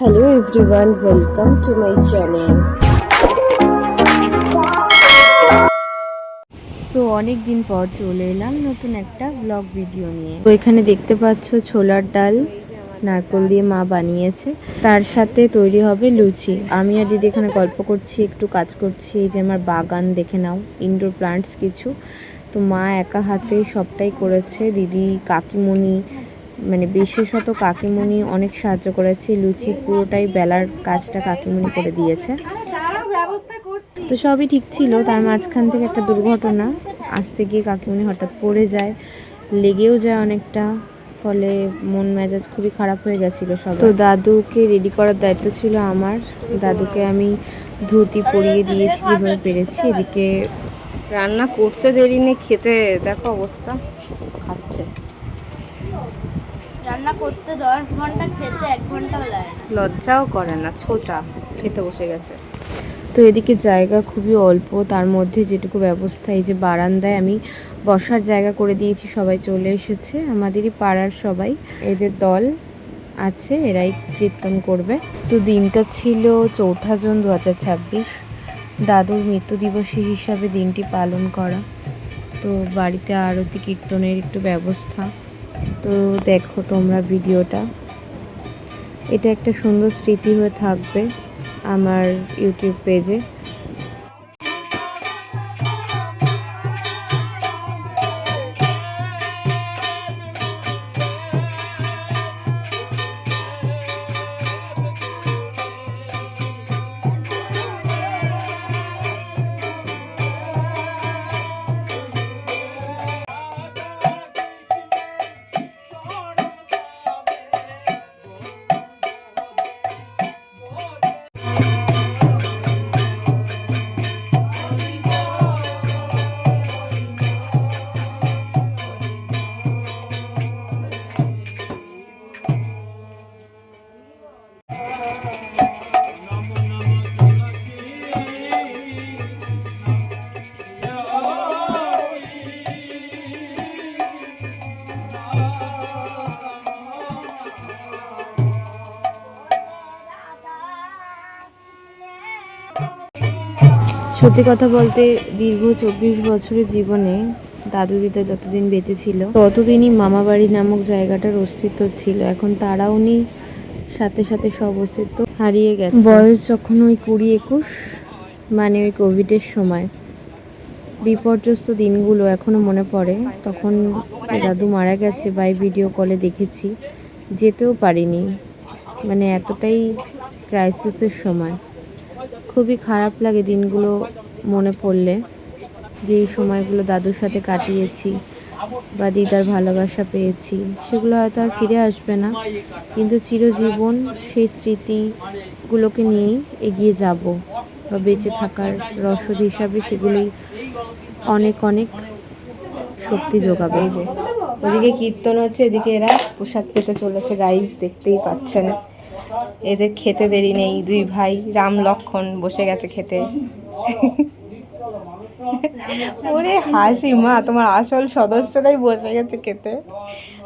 Hello everyone, welcome to my channel. So অনেক দিন পর চলে এলাম নতুন একটা ব্লগ ভিডিও নিয়ে। তো এখানে দেখতে পাচ্ছ ছোলার ডাল নারকেল দিয়ে মা বানিয়েছে, তার সাথে তৈরি হবে লুচি। আমি আর দিদি এখানে গল্প করছি, একটু কাজ করছি। এই যে আমার বাগান দেখে নাও, ইনডোর প্লান্টস কিছু। তো মা একা হাতে সবটাই করেছে, দিদি কাকিমণি মানে বিশেষত কাকিমণি অনেক সাহায্য করেছে। লুচি পুরোটাই বেলার কাজটা কাকিমণি করে দিয়েছে। তো সবই ঠিক ছিল, তার মাঝখান থেকে একটা দুর্ঘটনা। আসতে গিয়ে কাকিমণি হঠাৎ পড়ে যায়, লেগেও যায় অনেকটা, ফলে মন মেজাজ খুবই খারাপ হয়ে গেছিলো সব। তো দাদুকে রেডি করার দায়িত্ব ছিল আমার। দাদুকে আমি ধুতি পরিয়ে দিয়েছি যেভাবে পেরেছি। এদিকে রান্না করতে দেরি নেই, খেতে দেখো অবস্থা, খাচ্ছে। রান্না করতে 10 ঘন্টা, খেতে 1 ঘন্টাও লাগে না। লজ্জাও করে না, ছোচা খেতে বসে গেছে। তো এদিকে জায়গা খুবই অল্প, তার মধ্যে যেটুকু ব্যবস্থা, এই যে বারান্দায় আমি বসার জায়গা করে দিয়েছি। সবাই চলে এসেছে, আমাদেরই পাড়ার সবাই। এদের দল আছে, এরাই কীর্তন করবে। তো দিনটা ছিল 4 জুন 2026, দাদুর মৃত্যু দিবসী হিসাবে দিনটি পালন করা। তো বাড়িতে আরতি কীর্তনের একটু ব্যবস্থা। তো দেখো তোমরা ভিডিওটা, এটা একটা সুন্দর স্মৃতি হয়ে থাকবে আমার ইউটিউব পেজে। সত্যি কথা বলতে দীর্ঘ 24 বছরের জীবনে দাদু দিদা যতদিন বেঁচে ছিল ততদিনই মামাবাড়ি নামক জায়গাটার অস্তিত্ব ছিল। এখন তারাও নেই, সাথে সাথে সব অস্তিত্ব হারিয়ে গেছে। বয়স যখন ওই 20-21, মানে ওই কোভিডের সময়, বিপর্যস্ত দিনগুলো এখনো মনে পড়ে। তখন দাদু মারা গেছে, বাই ভিডিও কলে দেখেছি, যেতেও পারিনি, মানে এতটাই ক্রাইসিসের সময়। খুবই খারাপ লাগে দিনগুলো মনে পড়লে, যে এই সময়গুলো দাদুর সাথে কাটিয়েছি বা দিদার ভালোবাসা পেয়েছি, সেগুলো হয়তো আর ফিরে আসবে না, কিন্তু চিরজীবন সেই স্মৃতিগুলোকে নিয়েই এগিয়ে যাব বা বেঁচে থাকার রসদ হিসাবে সেগুলোই অনেক অনেক শক্তি যোগাবে। এই যে ওদিকে কীর্তন হচ্ছে, এদিকে এরা প্রসাদ পেতে চলেছে, গাইজ দেখতেই পাচ্ছেন। এদের খেতে দেরি নেই, দুই ভাই রাম লক্ষণ বসে গেছে খেতে। ওরে হাসি মা, তোমার আসল সদস্যরাই বসে গেছে খেতে।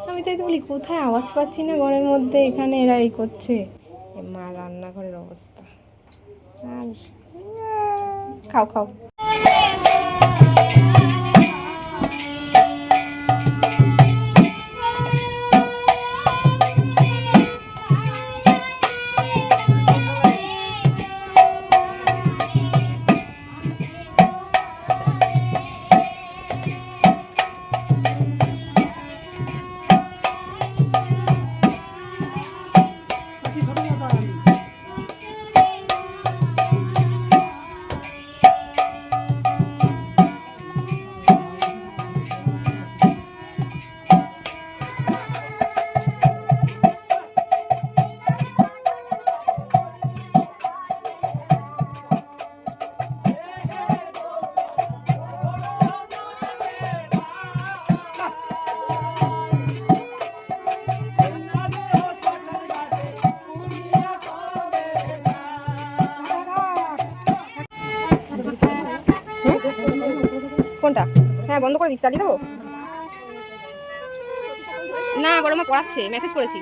আমি তাই তো বলি কোথায় আওয়াজ পাচ্ছি না ঘরের মধ্যে, এখানে এরা এই করছে। মা রান্নাঘরের অবস্থা। আর খাও খাও। কোনটা? হ্যাঁ বন্ধ করে দিস, চালিয়ে দেবো না, বড় মা পড়াচ্ছে, মেসেজ করেছি।